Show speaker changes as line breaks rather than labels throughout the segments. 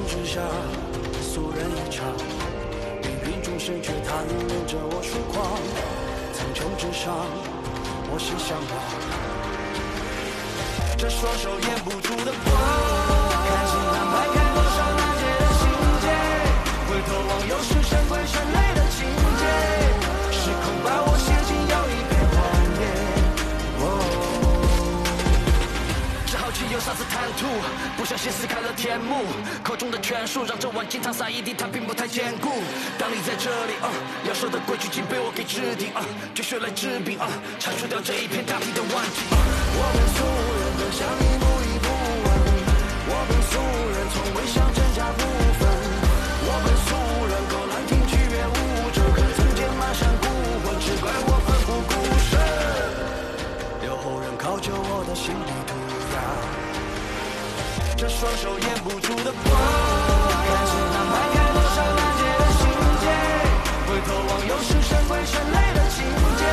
之下，俗人一场，芸芸众生却贪恋着我疏狂。苍穹之上，我心向往，这双手掩不住的光，看星安排开多少难解的心结，回头望又是神鬼神类的情节，时空把我写进又一片荒野。只好奇有杀死贪图，不小心撕开了天幕，口中的权术让这碗金汤洒一地，它并不太坚固。当你在这里，要守的规矩竟被我给制定，绝学来治病，铲除掉这一片大地的顽疾。我们俗人分享一步一步稳，我们俗人从未想真假不分，我们俗人勾栏听曲乐舞者，可曾见满山孤魂，只怪我奋不顾身，留后人考究我的心理涂鸦。这双手掩不住的光，看星安排开多少难解的心结，回头望又是神鬼神类的情节，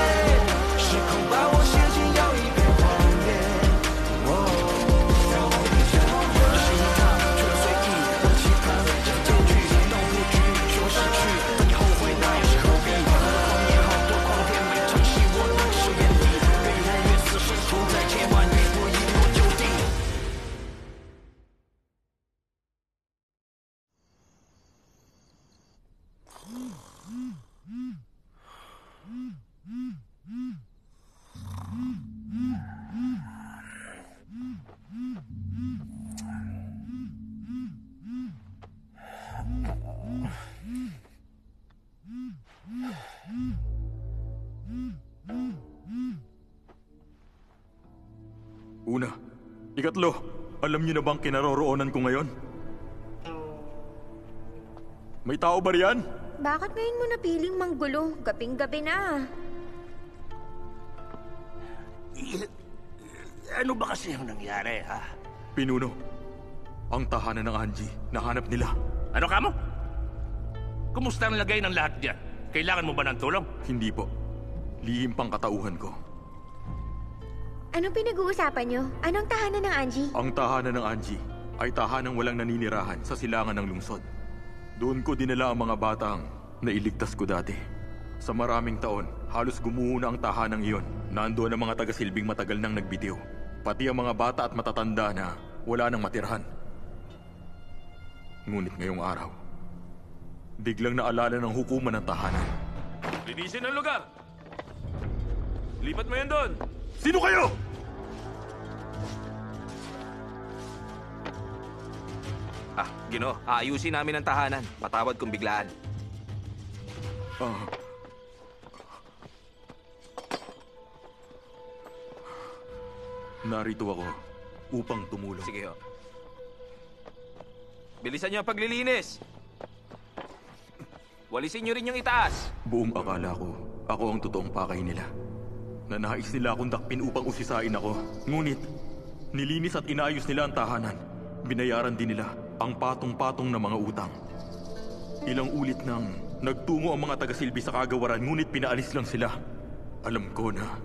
时空把我写进又一片荒野。这是一趟去了随意，我期盼这个结局当我不惧，说失去，当你后悔那又是何必？狂野好多狂片，每场戏我都只有眼底，越来越死生处在劫万年，不一落就地。
Una, ikatlo, alam niyo na bang kinaroroonan ko ngayon? May tao ba riyan?
Bakit ngayon mo napiling manggulo? Gabing-gabi na.
Ano ba kasi ang nangyari, ha?
Pinuno, ang tahanan ng Angie, nahanap nila.
Ano ka mo? Kumusta ang lagay ng lahat diyan? Kailangan mo ba ng tulong?
Hindi po. Lihim pang katauhan ko.
Anong pinag-uusapan nyo? Anong tahanan ng Angie?
Ang tahanan ng Angie ay tahanang walang naninirahan sa silangan ng lungsod. Doon ko dinala ang mga batang nailigtas ko dati. Sa maraming taon, halos gumuho na ang tahanang iyon. Nandoon ang mga taga-silbing matagal nang nagbitiw. Pati ang mga bata at matatanda na wala nang matirhan. Ngunit ngayong araw, biglang naalala ng hukuman ng tahanan.
Linisin ang lugar! Lipat mo yan doon!
Sino kayo?
Gino, aayusin namin ang tahanan. Patawad kung biglaan.
Narito ako upang tumulong.
Sige ho. Bilisan niyo ang paglilinis. Walisin niyo rin yung itaas.
Buong akala ko, ako ang totoong pakay nila. Nanais nila akong dakpin upang usisain ako. Ngunit, nilinis at inayos nila ang tahanan. Binayaran din nila ang patong-patong na mga utang. Ilang ulit nang nagtungo ang mga taga-silbi sa kagawaran, ngunit pinaalis lang sila. Alam ko na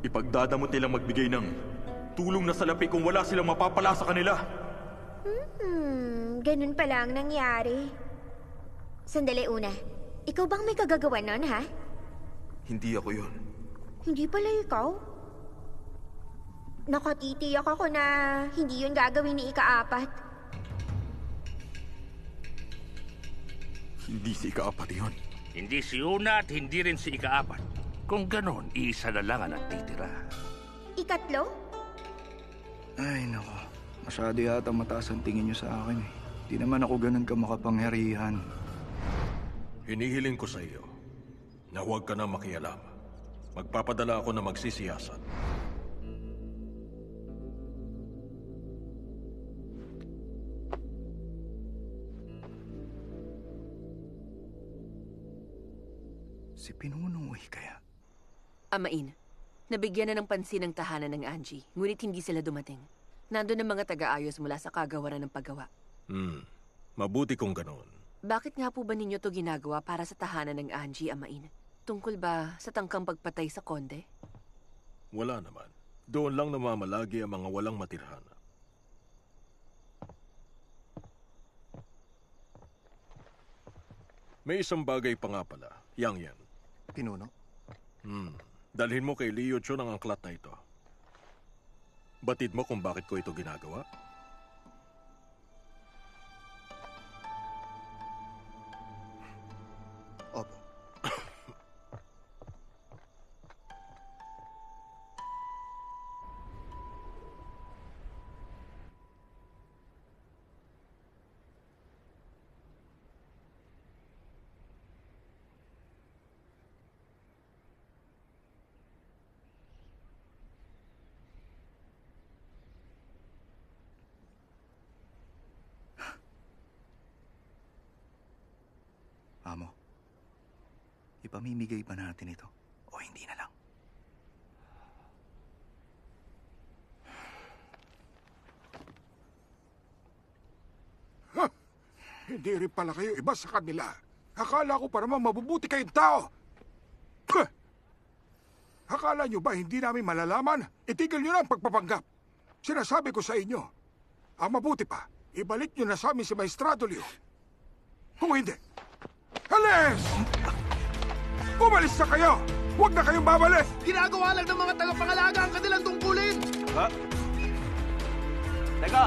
ipagdadamot nilang magbigay ng tulong na salapi kung wala silang mapapala sa kanila.
Ganun pala ang nangyari. Sandali, Una. Ikaw bang may kagagawa nun, ha?
Hindi ako yun.
Hindi pala ikaw? Nakatitiyak ako na hindi yun gagawin ni Ika-4.
Hindi si Ika-4 yun.
Hindi si Una at hindi rin si Ika-4. Kung ganon, isa na lang ang natitira.
Ikatlo?
Ay, nako. Masyado yata mataas ang tingin niyo sa akin eh. Di naman ako ganun ka makapangyarihan.
Hinihiling ko sa iyo na huwag ka na makialam. Magpapadala ako na magsisiyasat.
Si Pinunong Uy kaya?
Amain, nabigyan na ng pansin ang tahanan ng Angie, ngunit hindi sila dumating. Nandun ang mga taga-ayos mula sa kagawaran ng paggawa.
Mabuti kung ganoon.
Bakit nga po ba ninyo to ginagawa para sa tahanan ng Angie, Amain? Tungkol ba sa tangkang pagpatay sa konde?
Wala naman. Doon lang namamalagi ang mga walang matirhan. May isang bagay pa nga pala. Yang yan.
Pinuno?
Dalhin mo kay Leo Chun ang angklat na ito. Batid mo kung bakit ko ito ginagawa?
Opo. Amo, ipamimigay ba natin ito o hindi na lang?
Hindi rin pala kayo iba sa kanila. Akala ko pa naman mabubuti kayong tao. Akala nyo ba hindi namin malalaman? Itigil nyo na ang pagpapanggap. Sinasabi ko sa inyo, ang mabuti pa, ibalik nyo na sa amin si Maestrado Leo. Kung hindi, alis! Umalis na kayo! Huwag na kayong babalik!
Ginagawa lang ng mga tagapangalaga ang kanilang tungkulin!
Ha? Teka!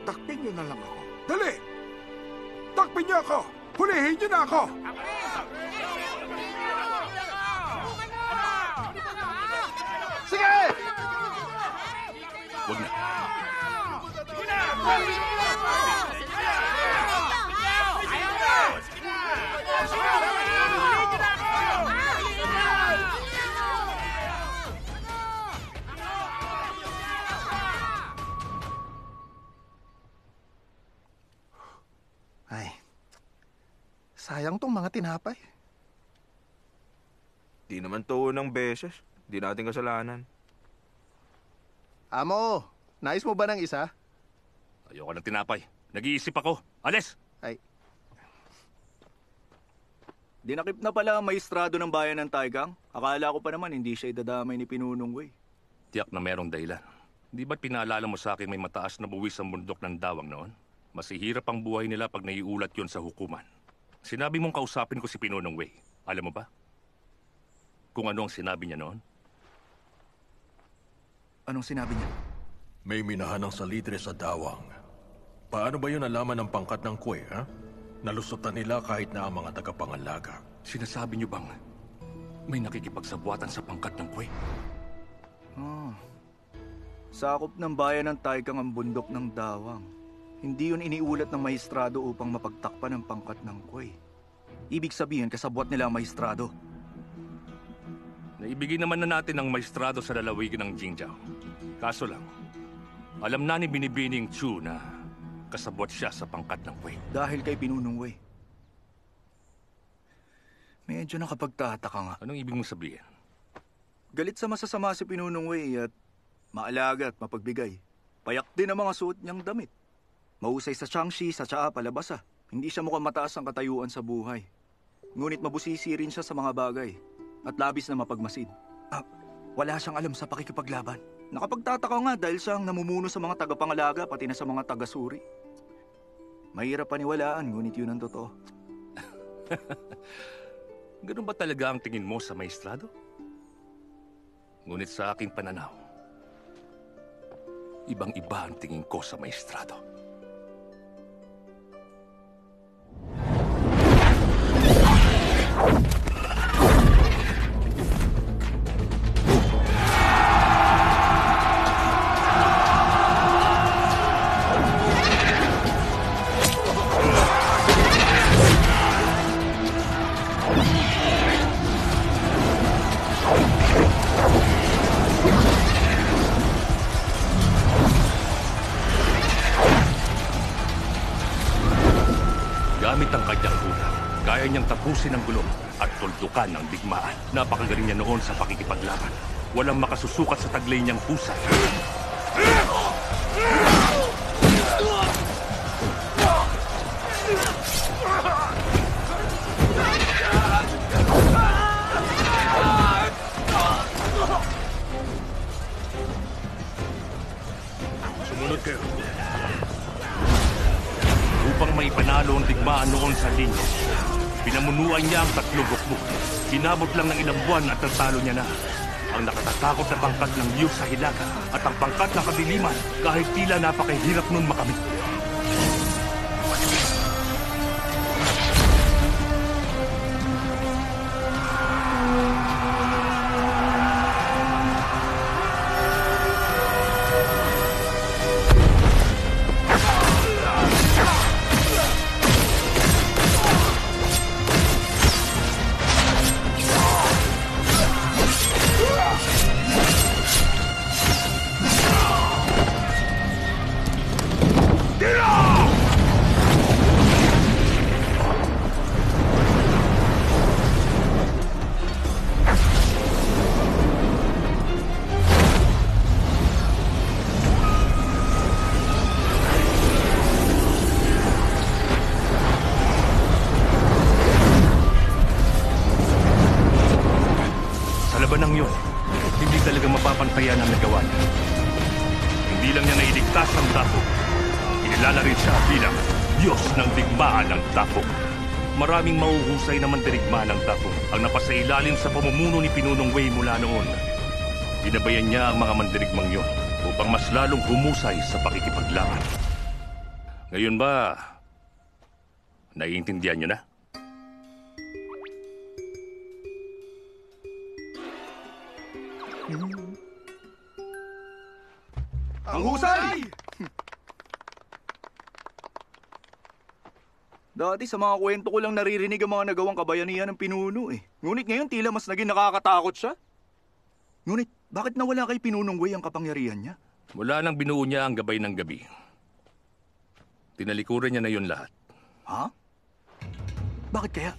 Takpin nyo na lang ako. Dali! Takpin nyo ako! Hulihin nyo na ako!
Sige!
Huwag na.
Ay, sayang tong mga tinapay.
Di naman to unang beses. Di natin kasalanan.
Amo, nais mo ba ng isa?
Ayoko ng tinapay. Nag-iisip ako. Alis!
Ay,
Dinakip na pala ang maestrado ng bayan ng Taigang. Akala ko pa naman hindi siya idadamay ni Pinunong Wei.
Tiyak na merong dahilan. Di ba't pinaalala mo sa akin may mataas na buwis ang bundok ng Dawang noon? Masihirap ang buhay nila pag naiulat yon sa hukuman. Sinabi mong kausapin ko si Pinunong Wei. Alam mo ba? Kung ano ang sinabi niya noon?
Anong sinabi niya?
May minahanang salitre sa Dawang. Paano ba yun nalaman ng pangkat ng Kwe, ha? Nalusutan nila kahit na ang mga tagapangalaga.
Sinasabi niyo bang may nakikipagsabuatan sa pangkat ng Kwe?
Sakop ng bayan ng Taigang ang bundok ng Dawang. Hindi yun iniulat ng maestrado upang mapagtakpan ang pangkat ng Kwe. Ibig sabihin, kasabwat nila ang maestrado.
Naibigay naman na natin ang maestrado sa lalawigan ng Jingjiao. Kaso lang, alam na ni Binibining Chu na kasabwat siya sa pangkat ng Kwe.
Dahil kay Pinunong Wei. Medyo nakapagtataka nga.
Anong ibig mong sabihin?
Galit sa masasama si Pinunong Wei at maalaga at mapagbigay. Payak din ang mga suot niyang damit. Mahusay sa Changxi, sa tsaa, palabasa. Hindi siya mukhang mataas ang katayuan sa buhay. Ngunit mabusisi rin siya sa mga bagay. At labis na mapagmasid. Wala siyang alam sa pakikipaglaban. Nakapagtataka nga dahil siyang namumuno sa mga tagapangalaga pati na sa mga taga-suri. Mahirap paniwalaan, ngunit yun ang totoo.
Ganun ba talaga ang tingin mo sa maestrado? Ngunit sa aking pananaw, ibang-iba ang tingin ko sa maestrado. Gamit ang kanyang utak, kaya niyang tapusin ang gulo at tuldukan ang digmaan. Napakagaling niya noon sa pakikipaglaban. Walang makasusukat sa taglay niyang pusa. maipanalo ang digmaan noon sa linya. Pinamunuan niya ang 3 bukbuk. Inabot lang ng ilang buwan at natalo niya na. Ang nakatatakot na pangkat ng Diyos sa Hilaga at ang pangkat ng kadiliman kahit tila napakahirap nun makamit. Labanang yun, hindi talaga mapapantayan ang nagawa niya. Hindi lang niya nailigtas ang Dapog. Inilala rin siya bilang Diyos ng digmaan ng Dapog. Maraming mahuhusay na mandirigma ng Dapog ang napasailalim sa pamumuno ni Pinunong Wei mula noon. Ginabayan niya ang mga mandirigmang yun upang mas lalong humusay sa pakikipaglaban. Ngayon ba, naiintindihan niyo na?
Ang husay! Dati sa mga kwento ko lang naririnig ang mga nagawang kabayanihan ng pinuno eh. Ngunit ngayon tila mas naging nakakatakot siya. Ngunit bakit nawala kay Pinunong Wei ang kapangyarihan niya?
Mula nang binuo niya ang gabay ng gabi. Tinalikuran niya na yun lahat.
Ha? Bakit kaya?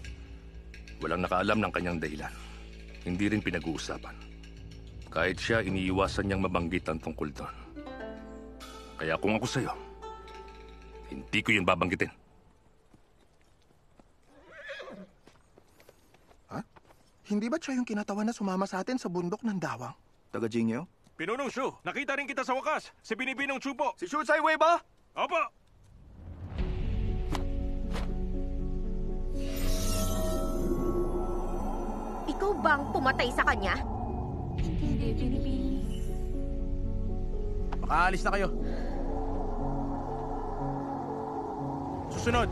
Walang nakaalam ng kanyang dahilan. Hindi rin pinag-uusapan. Kahit siya, iniiwasan niyang mabanggit ang tungkol doon. Kaya kung ako sa'yo, hindi ko yun babanggitin.
Ha? Hindi ba siya yung kinatawan na sumama sa atin sa bundok ng Dawang?
Taga Jingyo?
Pinunong Shu, nakita rin kita sa wakas. Si Binibinong Shu po.
Si Shu Wei ba?
Opo.
Ikaw bang pumatay sa kanya?
Hindi, Binibini.
Makaalis na kayo.
Susunod.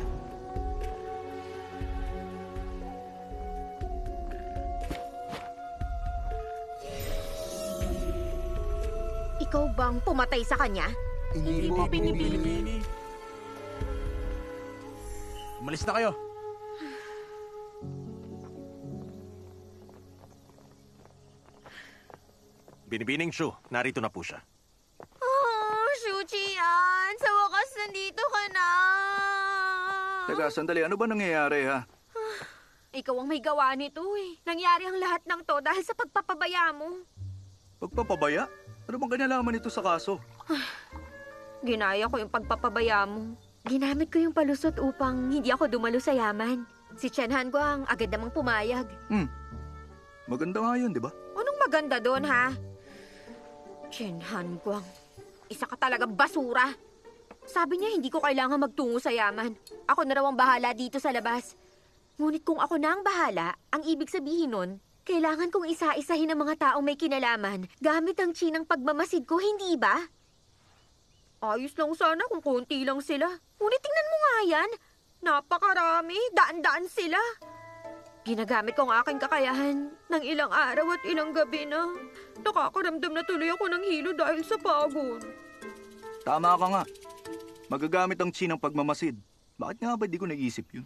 Ikaw bang pumatay sa kanya?
Hindi po, Binibini. Umalis na kayo.
Binibining Shu, narito na po siya.
Oh, Shuchi-an! Sa wakas nandito ka na!
Teka, sandali. Ano ba nangyayari ha?
Ikaw ang may gawa nito eh. Nangyari ang lahat ng to dahil sa pagpapabaya mo.
Pagpapabaya? Ano bang kinalaman ito sa kaso?
Ginaya ko yung pagpapabaya mo. Ginamit ko yung palusot upang hindi ako dumalo sa yaman. Si Chen Han Guang agad namang pumayag.
Maganda nga yun, di ba?
Anong maganda doon, ha? Chen Han Guang, isa ka talagang basura. Sabi niya hindi ko kailangan magtungo sa yaman. Ako na raw ang bahala dito sa labas. Ngunit kung ako na ang bahala, ang ibig sabihin nun, kailangan kong isa-isahin ang mga taong may kinalaman gamit ang tsinang pagmamasid ko, hindi ba? Ayos lang sana kung konti lang sila. Ngunit tingnan mo nga yan. Napakarami, daan-daan sila. Ginagamit ko ang aking kakayahan ng ilang araw at ilang gabi na. Nakakaramdam na tuloy ako ng hilo dahil sa pagod.
Tama ka nga. Magagamit ang tsinang pagmamasid. Bakit nga ba di ko naisip yun?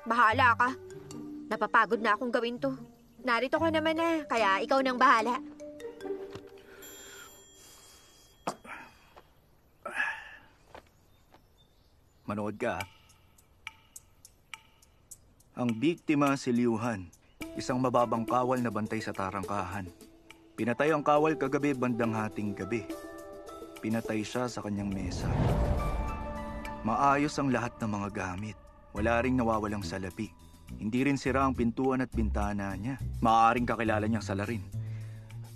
Bahala ka. Napapagod na akong gawin to. Narito ka naman na, kaya ikaw nang bahala.
Manood ka. Ang biktima si Liu Han, isang mababang kawal na bantay sa tarangkahan. Pinatay ang kawal kagabi bandang hating gabi. Pinatay siya sa kanyang mesa. Maayos ang lahat ng mga gamit. Wala ring nawawalang salapi. Hindi rin sira ang pintuan at bintana niya. Maaaring kakilala niyang salarin.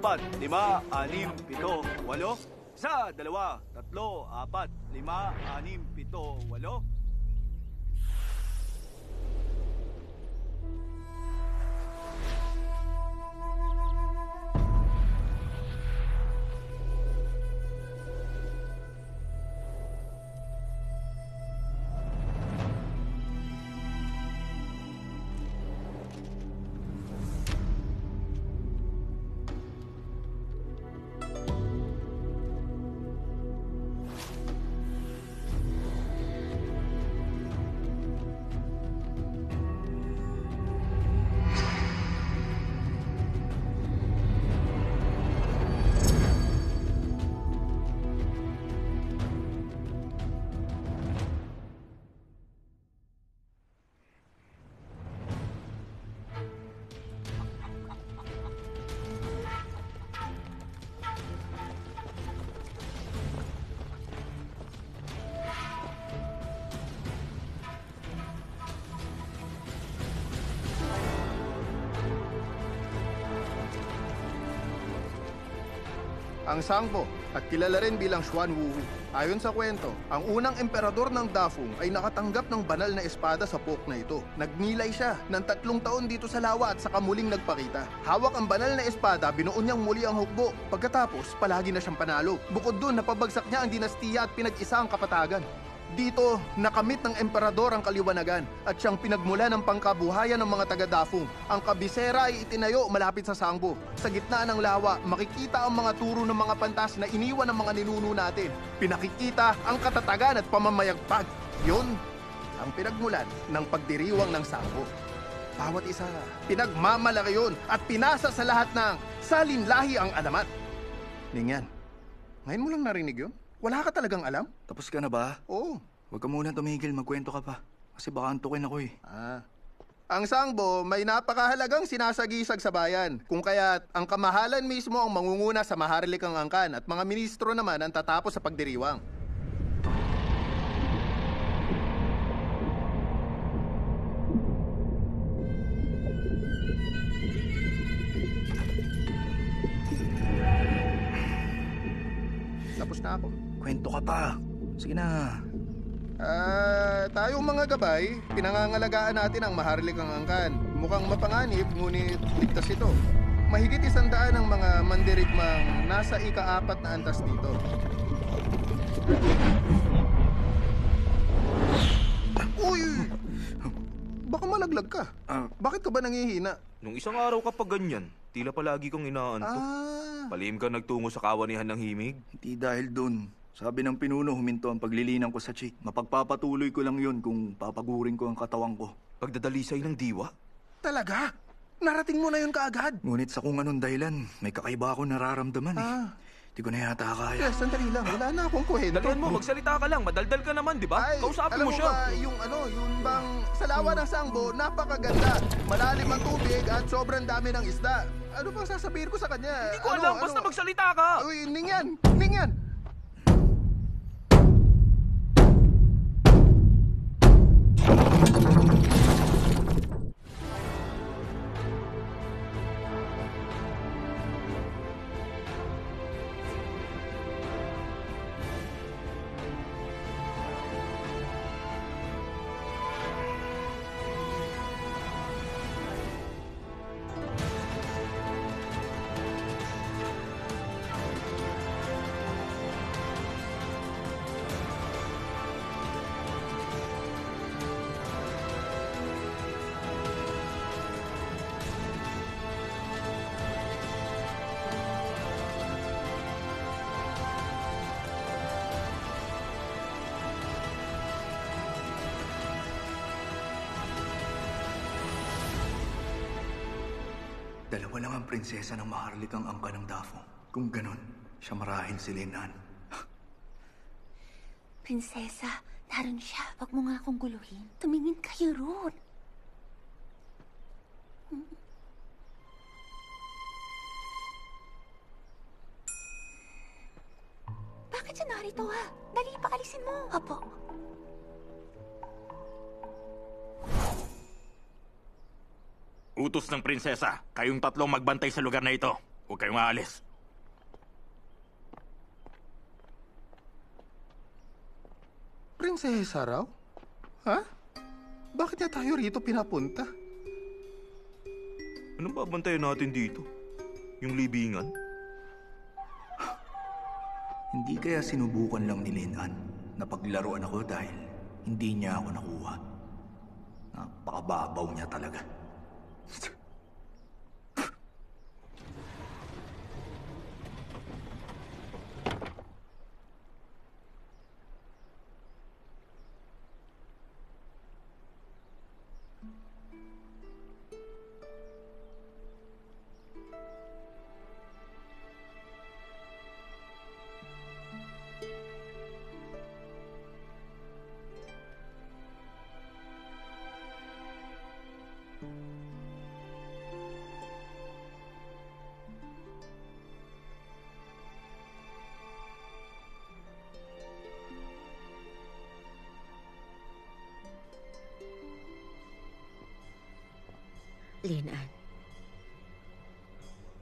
4, 5, 6, 7, 8. 1, 2, 3, 4, 5, 6, 7, 8.
ang Sangbo, at kilala rin bilang Xuan Wuhu. Ayon sa kwento, ang unang emperador ng Dafeng ay nakatanggap ng banal na espada sa pok na ito. Nagnilay siya ng 3 taon dito sa lawa at saka muling nagpakita. Hawak ang banal na espada, binuon niyang muli ang hukbo. Pagkatapos, palagi na siyang panalo. Bukod doon, napabagsak niya ang dinastiya at pinag-isa ang kapatagan. Dito, nakamit ng emperador ang kaliwanagan at siyang pinagmula ng pangkabuhayan ng mga taga-Dafeng. Ang kabisera ay itinayo malapit sa Sangbo. Sa gitna ng lawa, makikita ang mga turo ng mga pantas na iniwan ng mga ninuno natin. Pinakikita ang katatagan at pamamayagpag. Yun ang pinagmulan ng pagdiriwang ng Sangbo. Bawat isa, pinagmamalaki yun at pinasa sa lahat ng salinlahi ang alamat. Ningyan, ngayon mo lang narinig yun? Wala ka talagang alam?
Tapos ka na ba?
Oo.
Huwag ka muna tumigil, magkwento ka pa. Kasi baka antukin ako eh.
Ang Sangbo may napakahalagang sinasagisag sa bayan. Kung kaya't ang kamahalan mismo ang mangunguna sa maharlikang angkan at mga ministro naman ang tatapos sa pagdiriwang. Tapos na ako.
Kwento ka pa. Sige na.
Tayong mga gabay, pinangangalagaan natin ang maharlikang angkan. Mukhang mapanganib, ngunit ligtas ito. Mahigit 100 ang mga mandirigmang nasa ika-4 na antas dito. Uy! Baka malaglag ka. Bakit ka ba nangihina?
Nung isang araw ka pa ganyan, tila palagi kang inaantok. Palihim ka nagtungo sa kawanihan ng himig?
Hindi dahil dun. Sabi ng pinuno, huminto ang paglilinan ko sa chick. Mapagpapatuloy ko lang yun kung papagurin ko ang katawan ko.
Pagdadalisay ng diwa?
Talaga? Narating mo na yun kaagad?
Ngunit sa kung anong dahilan, may kakaiba ako nararamdaman eh. Di ko na yata kaya.
Sandali lang. Wala na akong kwento.
Dalihan mo, magsalita ka lang. Madaldal ka naman, di ba? Kausapin mo siya.
Yung bang sa lawa ng Sangbo, napakaganda. Malalim ang tubig at sobrang dami ng isda. Ano bang sasabihin ko sa kanya?
Hindi ko alam, basta magsalita ka.
Uy, Ningyan! Ningyan!
Dalawa lang ang prinsesa ng maharlikang angka ng Dafeng. Kung ganon, siya marahil si Linan.
Prinsesa, naroon siya. Huwag mo nga akong guluhin. Tumingin kayo roon. Bakit siya narito, ha? Dali, pakalisin mo. Opo.
Utos ng prinsesa, kayong tatlong magbantay sa lugar na ito. Huwag kayong aalis.
Prinsesa raw? Ha? Bakit niya tayo rito pinapunta?
Anong babantayan natin dito? Yung libingan?
Hindi kaya sinubukan lang ni Linan na paglaruan ako dahil hindi niya ako nakuha. Napakababaw niya talaga.
Linan.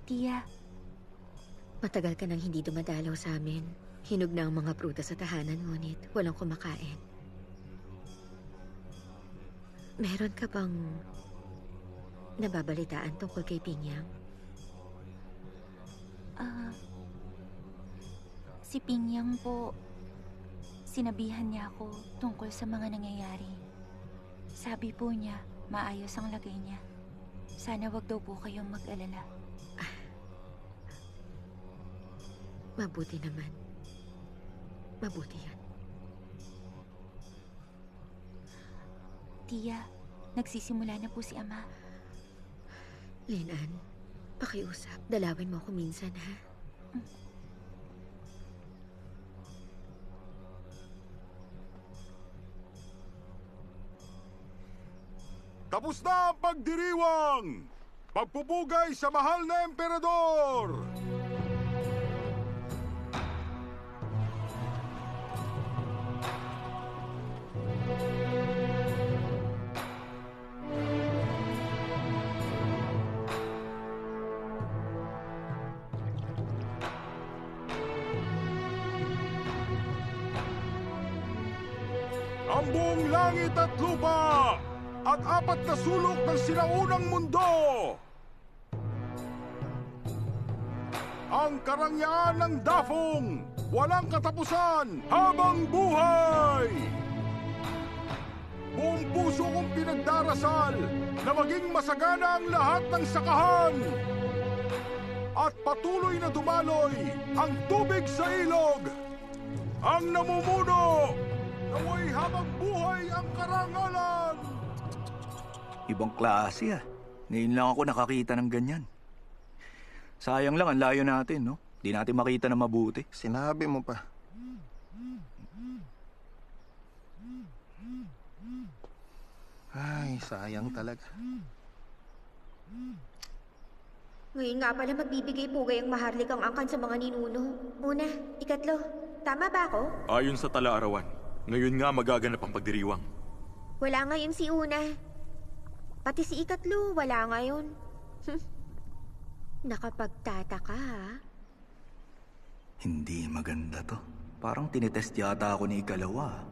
Tia,
Matagal ka nang hindi dumadalaw sa amin. Hinog na ang mga prutas sa tahanan, ngunit walang kumakain. Meron ka bang nababalitaan tungkol kay Pingyang?
Si Pingyang po, sinabihan niya ako tungkol sa mga nangyayari. Sabi po niya, maayos ang lagay niya. Sana wag daw po kayong mag-alala.
Mabuti naman. Mabuti yan.
Tia, nagsisimula na po si Ama.
Linan, pakiusap. Dalawin mo ako minsan, ha?
Tapos na ang pagdiriwang! Pagpupugay sa mahal na emperador! Ang buong langit at lupa at 4 na sulok ng sinaunang mundo. Ang karangyaan ng Dafong, walang katapusan habang buhay. Buong puso kong pinagdarasal na maging masagana ang lahat ng sakahan. At patuloy na dumaloy ang tubig sa ilog. Ang namumuno, naway habang buhay ang karangalan.
Ibang klase ah. Ngayon lang ako nakakita ng ganyan. Sayang lang ang layo natin, no? Di natin makita na mabuti.
Sinabi mo pa. Ay, sayang talaga.
Ngayon nga pala magbibigay-pugay ang maharlikang angkan sa mga ninuno. Una, ikatlo. Tama ba ako?
Ayon sa tala-arawan, ngayon nga magaganap ang pagdiriwang.
Wala ngayon si Una. Pati si ikatlo, wala ngayon. Nakapagtataka, ha?
Hindi maganda to. Parang tinetest yata ako ni ikalawa.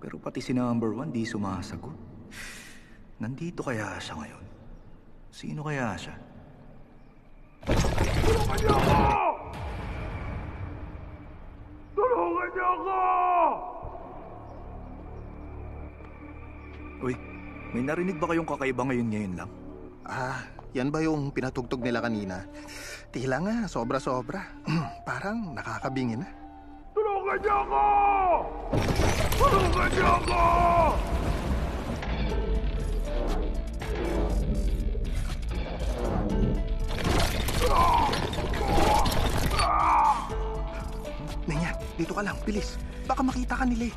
Pero pati si number 1 di sumasagot. Nandito kaya siya ngayon? Sino kaya siya?
Tulungan niyo ako! Tulungan niyo ako!
Uy, may narinig ba kayong kakaiba ngayon lang?
Yan ba yung pinatugtog nila kanina? Tila nga, sobra-sobra. Parang nakakabingi na.
Tulungan niyo ako! Tulungan niyo ako!
Nenya, dito ka lang, bilis. Baka makita ka nila eh.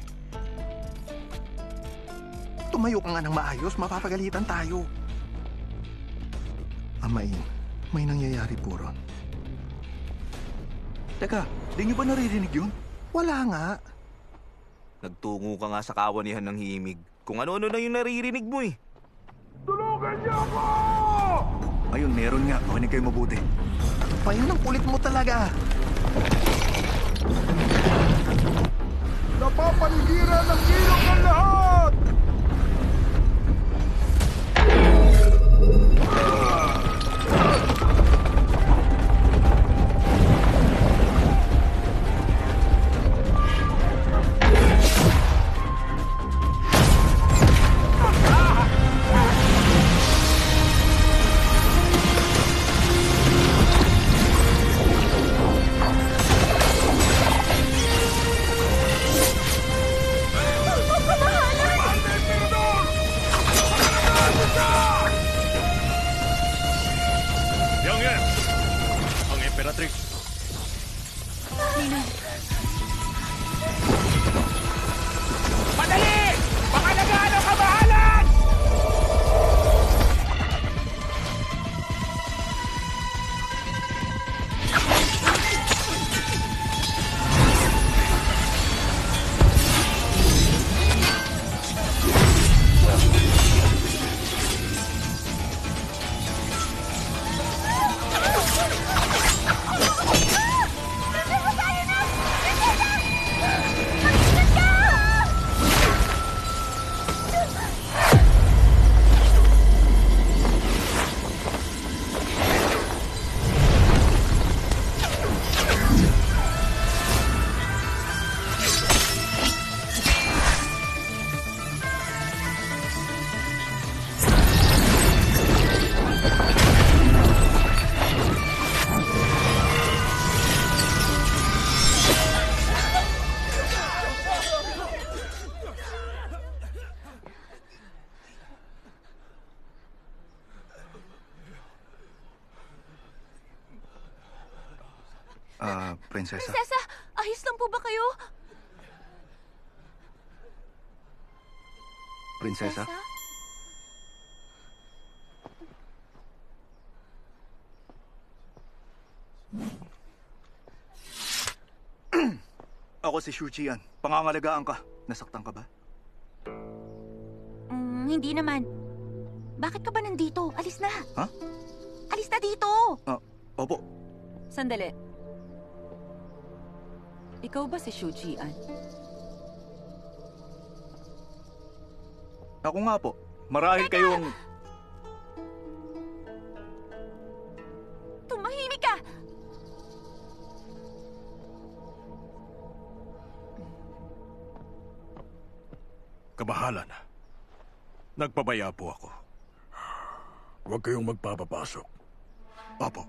Tumayo ka nga ng maayos, mapapagalitan tayo. Amain, may nangyayari po ron.
Teka, di niyo ba naririnig yun?
Wala nga.
Nagtungo ka nga sa kawanihan ng himig. Kung ano-ano na yung naririnig mo eh.
Tulungan niyo ako!
Ayun, meron nga. Makinig kayo mabuti.
Payan ang kulit mo talaga.
Napapaligiran ng ilog ng lahat!
Prinsesa.
Prinsesa, ayos lang po ba kayo?
Prinsesa? Ako si Shu Qian. Pangangalagaan ka. Nasaktan ka ba?
Hindi naman. Bakit ka ba nandito? Alis na.
Ha?
Alis na dito!
Opo.
Sandali. Ikaw ba si Shu Qian?
Ako nga po. Marahil kayong...
Tumahimik ka!
Kabahalan. Nagpabaya po ako. Huwag kayong magpapapasok. Opo.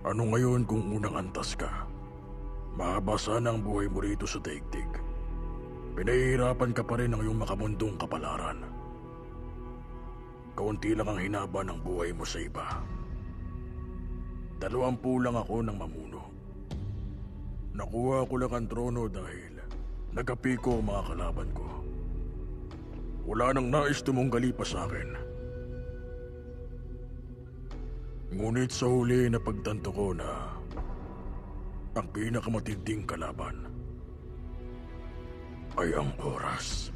Ano ngayon kung unang antas ka? Mahaba sana ang buhay mo rito sa daigdig. Pinahihirapan ka pa rin ng iyong makamundong kapalaran. Kaunti lang ang hinaba ng buhay mo sa iba. 20 lang ako ng mamuno. Nakuha ko lang ang trono dahil nagapi ko ang mga kalaban ko. Wala nang nais tumunggali pa sa akin. Ngunit sa huli na pagtanto ko na ang pinakamatinding kalaban ay ang oras.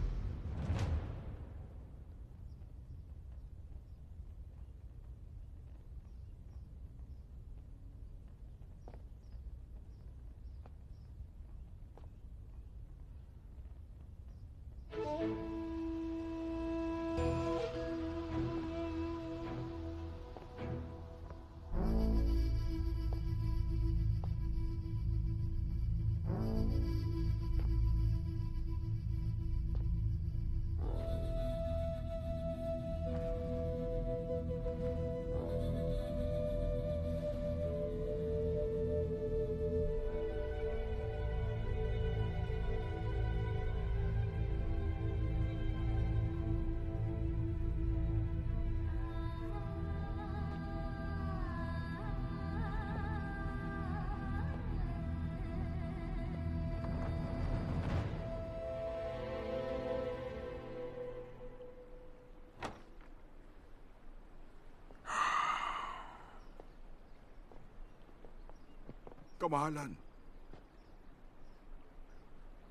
Kamahalan.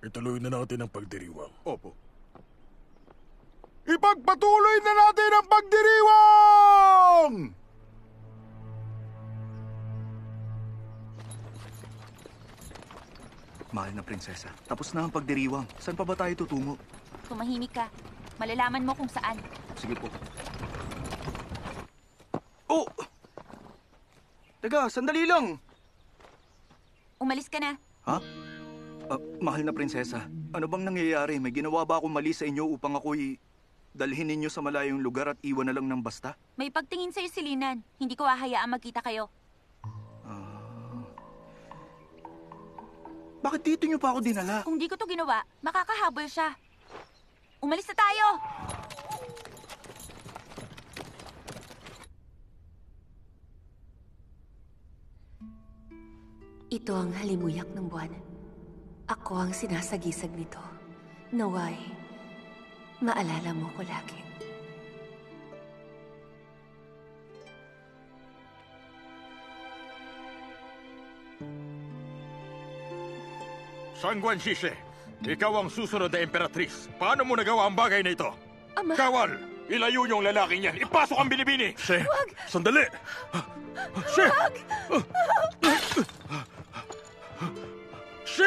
Ituloy na natin ang pagdiriwang.
Opo. Ipagpatuloy na natin ang pagdiriwang!
Mahal na prinsesa, tapos na ang pagdiriwang. Saan pa ba tayo tutungo?
Tumahimik ka. Malalaman mo kung saan.
Sige po. Oh! Teka, sandali lang!
Umalis ka na.
Ha? Mahal na prinsesa, ano bang nangyayari? May ginawa ba akong mali sa inyo upang ako'y Dalhin ninyo sa malayong lugar at iwan na lang ng basta?
May pagtingin sa'yo si Linan. Hindi ko hahayaan magkita kayo.
Bakit dito niyo pa ako dinala?
Kung di ko to ginawa, makakahabol siya. Umalis na tayo!
Ito ang halimuyak ng buwan. Ako ang sinasagisag nito. Naway, maalala mo ko lagi.
Sangguan Shishe, ikaw ang susunod na emperatriz. Paano mo nagawa ang bagay na ito?
Ama!
Kawal! Ilayo yung lalaking yan. Ipasok ang binibini! She! Wag! Sandali! She!
Wag!
She!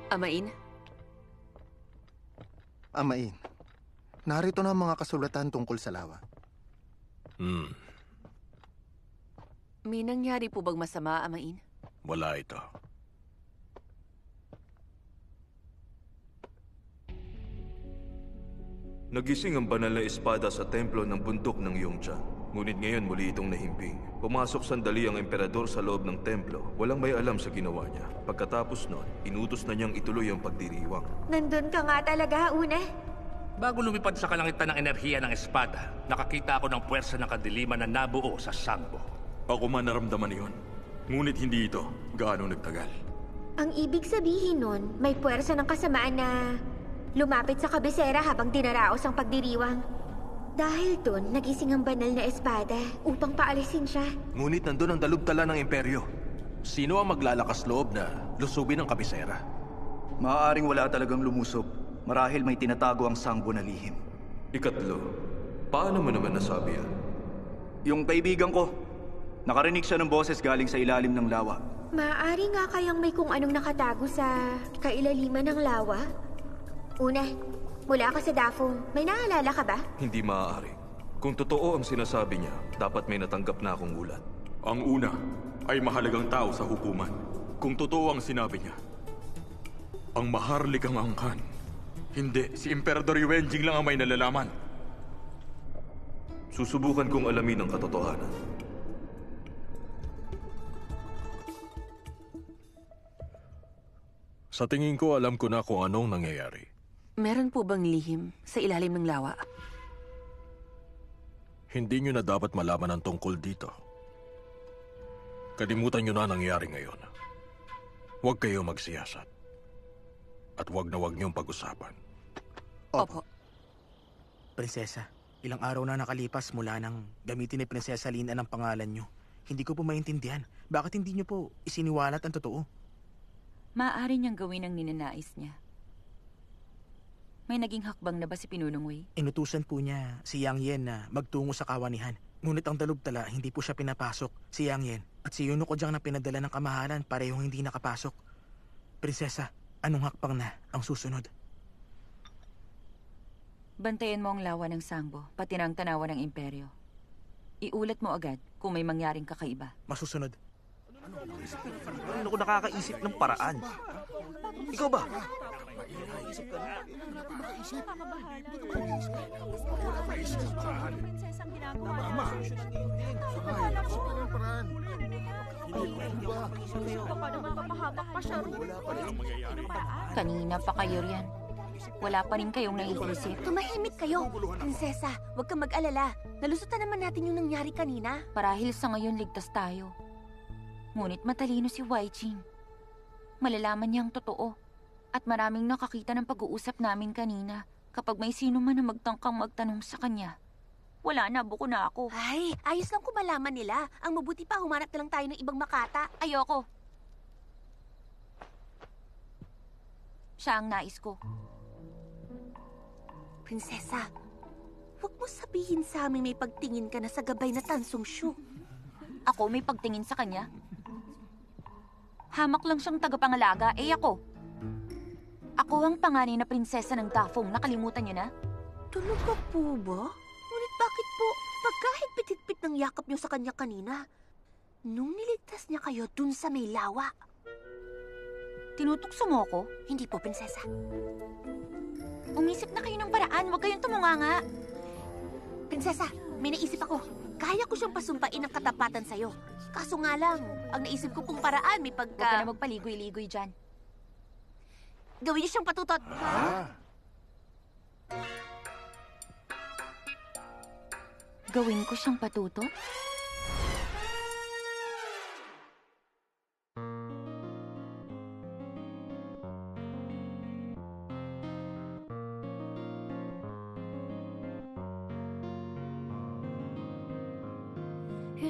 Amain?
Amain, narito na ang mga kasulatan tungkol sa lawa.
May nangyari po bang masama, Amain?
Wala ito.
Nagising ang banal na espada sa templo ng bundok ng Yongcha. Ngunit ngayon muli itong nahimping. Pumasok sandali ang emperador sa loob ng templo. Walang may alam sa ginawa niya. Pagkatapos nun, inutos na niyang ituloy ang pagdiriwang.
Nandun ka nga talaga, Una.
Bago lumipad sa kalangitan ng enerhiya ng espada, nakakita ako ng puwersa ng kadiliman na nabuo sa sangbo.
Ako man naramdaman iyon. Ngunit hindi ito gaano nagtagal.
Ang ibig sabihin nun, may puwersa ng kasamaan na lumapit sa kabisera habang dinaraos ang pagdiriwang. Dahil dun, nagising ang banal na espada upang paalisin siya.
Ngunit nandun ang dalubtala ng imperyo. Sino ang maglalakas loob na lusubin ang kabisera?
Maaaring wala talagang lumusob. Marahil may tinatago ang sangbo na lihim.
Ikatlo, paano mo naman nasabi yan?
Yung kaibigan ko, nakarinig siya ng boses galing sa ilalim ng lawa.
Maaari nga kayang may kung anong nakatago sa kailaliman ng lawa? Una, mula ka sa Dafong. May naalala ka ba?
Hindi maaari. Kung totoo ang sinasabi niya, dapat may natanggap na akong ulat.
Ang una ay mahalagang tao sa hukuman. Kung totoo ang sinabi niya, ang maharlikang angkan. Hindi, si Emperador Yuenjing lang ang may nalalaman.
Susubukan kong alamin ang katotohanan.
Sa tingin ko, alam ko na kung anong nangyayari.
Meron po bang lihim sa ilalim ng lawa?
Hindi nyo na dapat malaman ang tungkol dito. Kalimutan nyo na ang nangyayari ngayon. Huwag kayo magsiyasat. At huwag na huwag niyong pag-usapan.
Opo.
Prinsesa, ilang araw na nakalipas mula nang gamitin ni Prinsesa Lina ang pangalan niyo. Hindi ko po maintindihan. Bakit hindi niyo po isiniwalat ang totoo?
Maaari niyang gawin ang ninanais niya. May naging hakbang na ba si Pinunong Wei?
Inutusan po niya si Yang Yen na magtungo sa kawanihan. Ngunit ang dalubtala, hindi po siya pinapasok. Si Yang Yen at si Yuno Kojiang na pinadala ng kamahalan parehong hindi nakapasok. Prinsesa, anong hakbang na ang susunod?
Bantayan mo ang lawa ng Sangbo, pati ng tanawa ng imperyo. Iulat mo agad kung may mangyaring kakaiba.
Masusunod.
Ano ko nakakaisip ng paraan? Ikaw ba?
Kanina pa kayo riyan. Wala pa rin kayong naiisip.
Tumahimik kayo. Prinsesa, huwag kang mag-alala. Nalusutan naman natin yung nangyari kanina.
Marahil sa ngayon ligtas tayo. Ngunit matalino si Wai Jing. Malalaman niya ang totoo. At maraming nakakita ng pag-uusap namin kanina. Kapag may sino man na magtangkang magtanong sa kanya. Wala na, buko na ako.
Ay, ayos lang kung malaman nila. Ang mabuti pa, humanap na lang tayo ng ibang makata.
Ayoko. Siya ang nais ko.
Prinsesa, huwag mo sabihin sa amin may pagtingin ka na sa gabay na Tansong Shu.
Ako may pagtingin sa kanya? Hamak lang siyang tagapangalaga, ako. Ako ang panganay na prinsesa ng Dafong, nakalimutan niyo na?
Talaga po ba? Ngunit bakit po pagkahigpit-higpit ng yakap niyo sa kanya kanina?
Nung niligtas niya kayo dun sa may lawa.
Tinutukso mo ako?
Hindi po, prinsesa.
Umisip na kayo ng paraan, huwag kayong tumunganga.
Prinsesa, may naisip ako. Kaya ko siyang pasumpain ng katapatan sa'yo. Kaso nga lang, ang naisip ko pong paraan may pagka...
Huwag ka na magpaligoy-ligoy dyan.
Gawin niyo siyang patutot.
Gawin ko siyang patutot?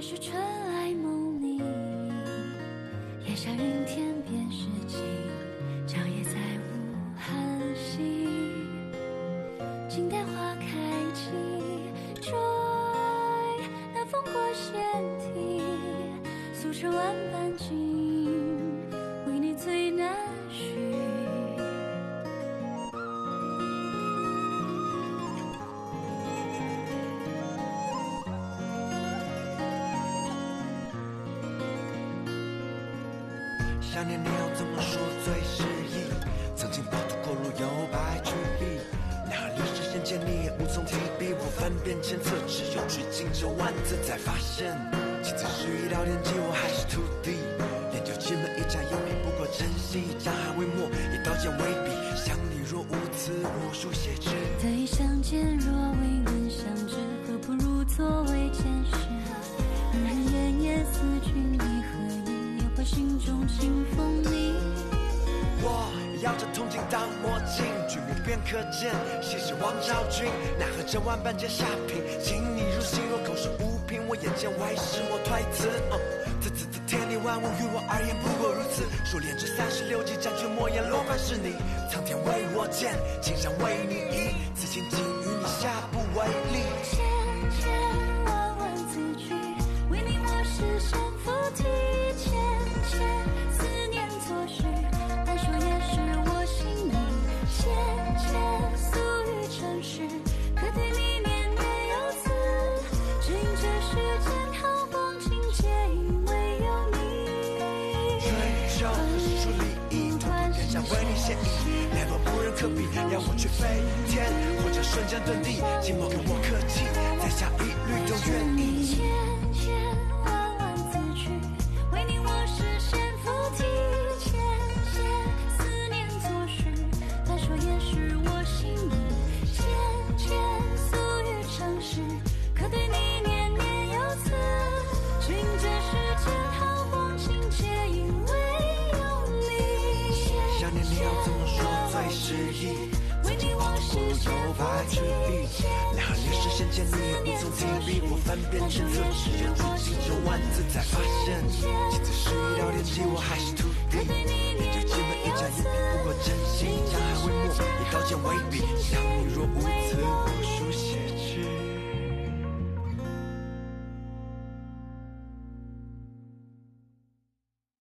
是春来梦里，烟消云天便是情，长夜在无寒息，静待花开季，追那风过线体，素成万般景，为你最难续。
想念你要怎么说最适宜？曾经饱读过路有白居易，那历史先见你也无从提笔，我翻遍千册，只有至今9万字，才发现其次是一道典籍，我还是徒弟。研究奇门一家有笔，不过珍惜江海为墨，以刀剑为笔，想你若无词，我书写之。
再相见若未能相知，何不如作为前世？日日夜夜思君你何意？又怕心中清风你。
我摇着铜镜当墨镜，举目便可见，谁是王昭君？奈何这万般皆下品，请你入心，若口是无凭，我眼见为实，我推辞。此天地万物于我而言不过如此，数练这36计，斩去莫言落款是你。苍天为我建，青山为你移，此情尽与你下不为例。
千千万万字句，为你我实现菩提。千千思念错许，但说也是我心意。千千俗语成诗，可对你念念有词。只因这世间好光景，皆因为有你。
追求何时出利益，图图天下为你献艺，两朵不忍可比，要我去飞天，或者瞬间遁地，寂寞跟我客气，在下一律都愿意。
千千万万字句，为你我实现菩提。千千思念错许，但说也是我心意。千千俗语成诗，可对你念念有词。只因这世间好光景，皆因为有你。
想念你要怎么说最适宜？曾经饱读过路有白居易，奈何历史先见你也无从提笔，我翻遍千册，只有至今9万字，才发现其次是一道典籍，